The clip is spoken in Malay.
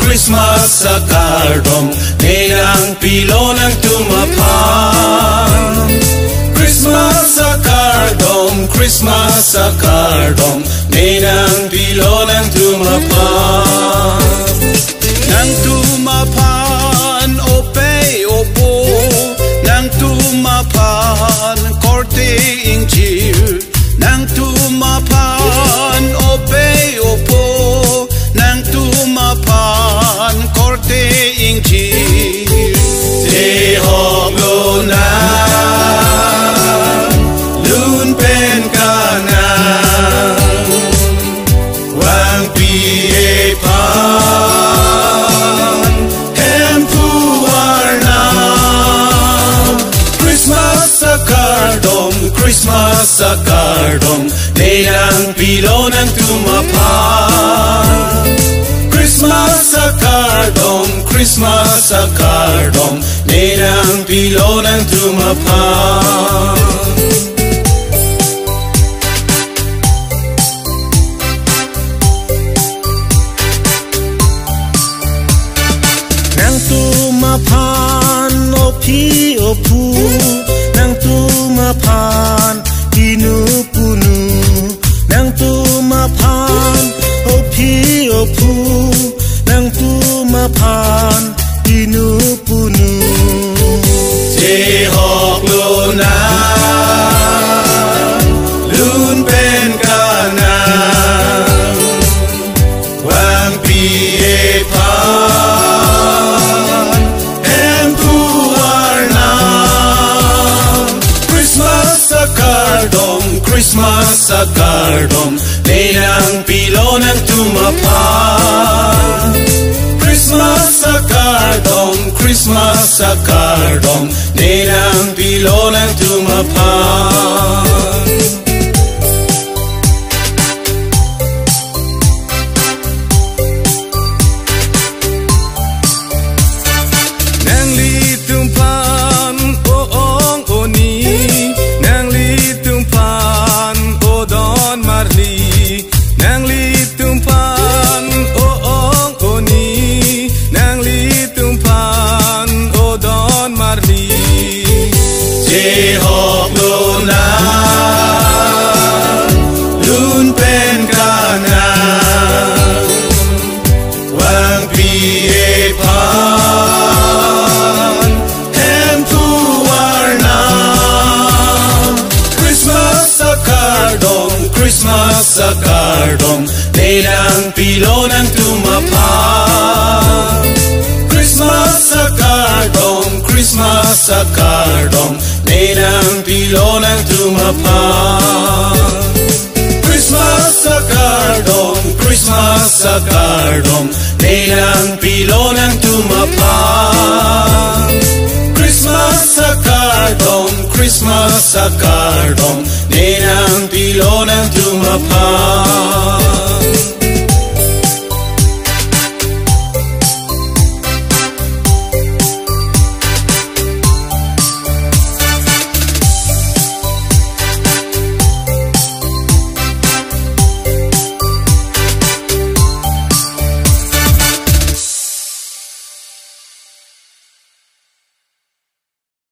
Christmas sa kardom, nilang pilo ng tumapan. Christmas sa kardom, Christmas sa kardom, nilang pilo ng tumapan. Nang tumapan, ope, opo, nang tumapan, korte ing cheer. Nang tumapan, ope, opo, nang tumapan, korte ing cheer. Dehoglo na, lunpen ka na, wang piye pan, empuar na. Christmas sa kardom, Christmas sa kardom, nilang pilo ng tumapan. Christmas sa kardom, Christmas sa kardom, nilang pilo ng tumapan. Nang tumapan, opi opu, nang tumapan, pinupunu. Nang tumapan, opi opu, nang tumapan, pinupunu. Dehoglo na, lunpen ka na, wang piye pan, empuar na. Christmas sa kardom, Christmas sa kardom, nilang pilo ng tumapan. Christmas sa kardom, Christmas sa kardom, nilang pilo ng tumapan. Nang litumpan, oong oni, nang litumpan, o Don Marley. Nang litumpan, oong oni, nang litumpan, o Don Marley. Dehoglo na, lunpen ka na, wang piye pan, empuar na. Christmas sa kardom, Christmas sa kardom, nilang pilo ng tumapan. Christmas sa kardom, Christmas sa kardom, nilang pilo ng tumapan. Christmas sa kardom, Christmas sa kardom, nilang pilo ng tumapan. Christmas sa kardom, Christmas sa kardom, nilang pilo ng tumapan.